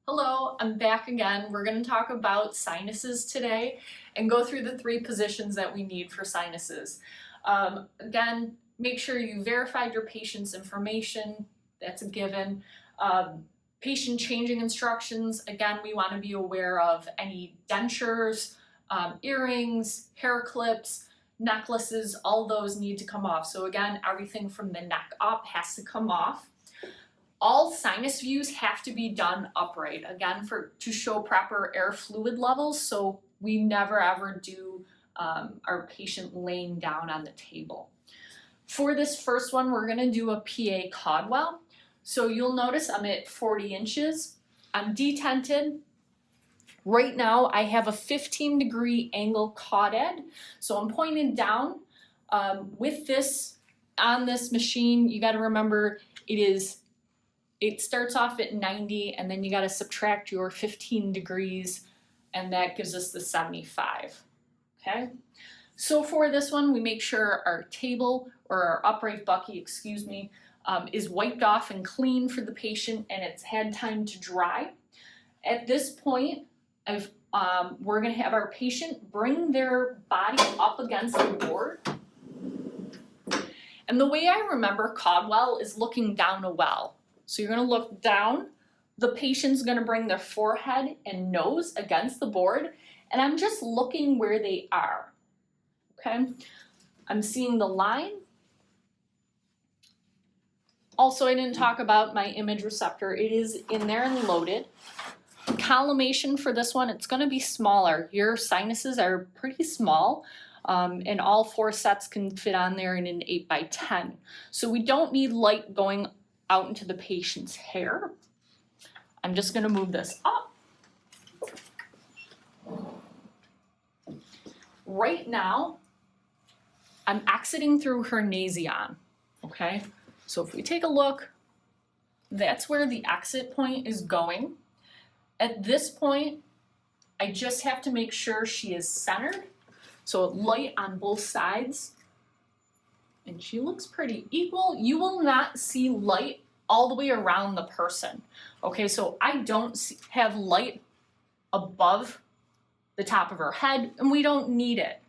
Hello, I'm back again. We're going to talk about sinuses today and go through the 3 positions that we need for sinuses. Again, make sure you verified your patient's information. That's a given. Patient changing instructions. Again, we want to be aware of any dentures, earrings, hair clips, necklaces, all those need to come off. So again, everything from the neck up has to come off. All sinus views have to be done upright, again, to show proper air fluid levels, so we never ever do our patient laying down on the table. For this first one, we're going to do a PA Codwell. So you'll notice I'm at 40 inches. I'm detented. Right now I have a 15-degree angle caudad, so I'm pointed down. With this, on this machine, you got to remember it starts off at 90 and then you got to subtract your 15 degrees and that gives us the 75. Okay, so for this one we make sure our table or our upright bucky, is wiped off and clean for the patient and it's had time to dry. At this point, we're going to have our patient bring their body up against the board. And the way I remember Codwell is looking down a well. So you're going to look down, the patient's going to bring their forehead and nose against the board, and I'm just looking where they are, okay? I'm seeing the line. Also, I didn't talk about my image receptor. It is in there and loaded. Collimation for this one, it's going to be smaller. Your sinuses are pretty small, and all 4 sets can fit on there in an 8x10. So we don't need light going out into the patient's hair. I'm just going to move this up. Right now, I'm exiting through her nasion, okay? So if we take a look, that's where the exit point is going. At this point, I just have to make sure she is centered. So light on both sides. And she looks pretty equal. You will not see light all the way around the person. Okay, so I don't have light above the top of her head, and we don't need it.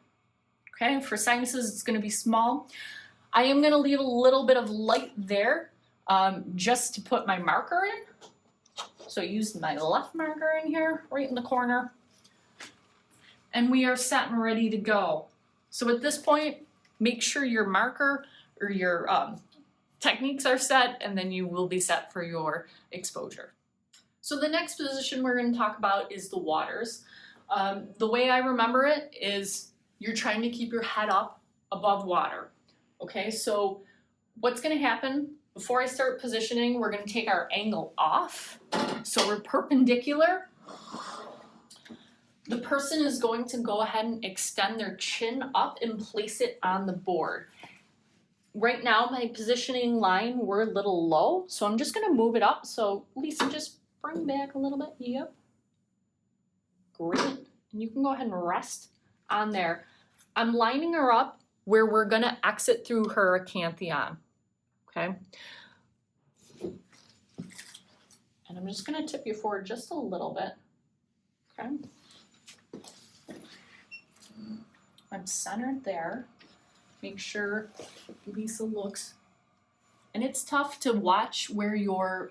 Okay, for sinuses, it's gonna be small. I am gonna leave a little bit of light there just to put my marker in. So I used my left marker in here, right in the corner. And we are set and ready to go. So at this point, make sure your marker or your techniques are set, and then you will be set for your exposure. So the next position we're going to talk about is the waters. The way I remember it is you're trying to keep your head up above water. Okay, so what's going to happen before I start positioning, we're going to take our angle off. So we're perpendicular. The person is going to go ahead and extend their chin up and place it on the board. Right now, my positioning line, we're a little low, so I'm just gonna move it up. So Lisa, just bring back a little bit, yep. Great, and you can go ahead and rest on there. I'm lining her up where we're gonna exit through her acanthion, okay? And I'm just gonna tip you forward just a little bit, okay? I'm centered there. Make sure Lisa looks, and it's tough to watch where your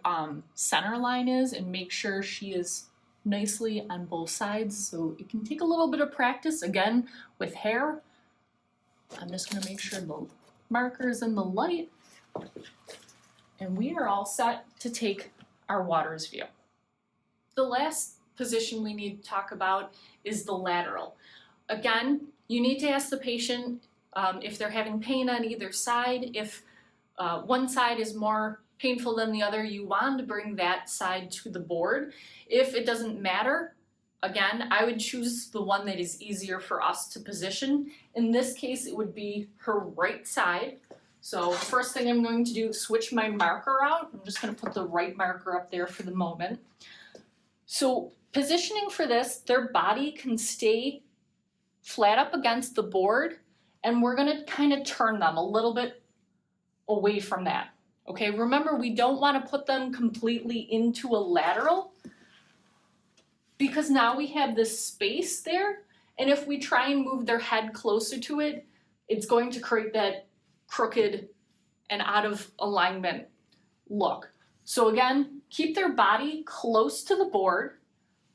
center line is and make sure she is nicely on both sides. So it can take a little bit of practice. Again, with hair, I'm just gonna make sure the marker is in the light, and we are all set to take our waters view. The last position we need to talk about is the lateral. Again, you need to ask the patient if they're having pain on either side. If one side is more painful than the other, you want to bring that side to the board. If it doesn't matter, again, I would choose the one that is easier for us to position. In this case, it would be her right side. So first thing I'm going to do is switch my marker out. I'm just going to put the right marker up there for the moment. So positioning for this, their body can stay flat up against the board, and we're going to kind of turn them a little bit away from that. Okay, remember, we don't want to put them completely into a lateral. because now we have this space there, and if we try and move their head closer to it, it's going to create that crooked and out of alignment look. So again, keep their body close to the board.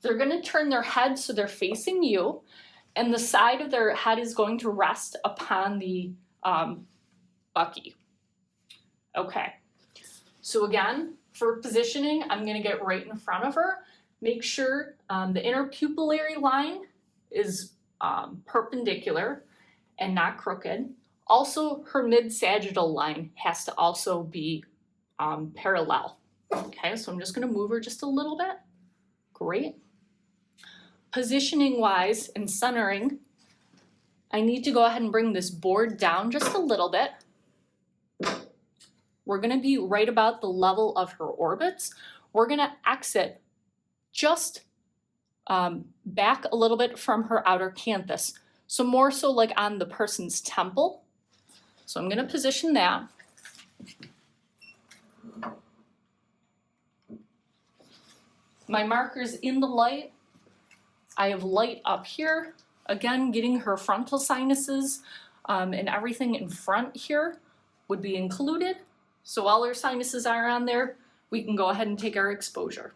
They're going to turn their head so they're facing you, and the side of their head is going to rest upon the bucky. Okay, so again, for positioning, I'm going to get right in front of her. Make sure the inner pupillary line is perpendicular and not crooked. Also, her mid-sagittal line has to also be parallel. Okay, so I'm just going to move her just a little bit. Great. Positioning wise and centering, I need to go ahead and bring this board down just a little bit. We're going to be right about the level of her orbits. We're going to exit just back a little bit from her outer canthus. So more so like on the person's temple. So I'm going to position that. My marker's in the light. I have light up here. Again, getting her frontal sinuses and everything in front here would be included. So all our sinuses are on there. We can go ahead and take our exposure.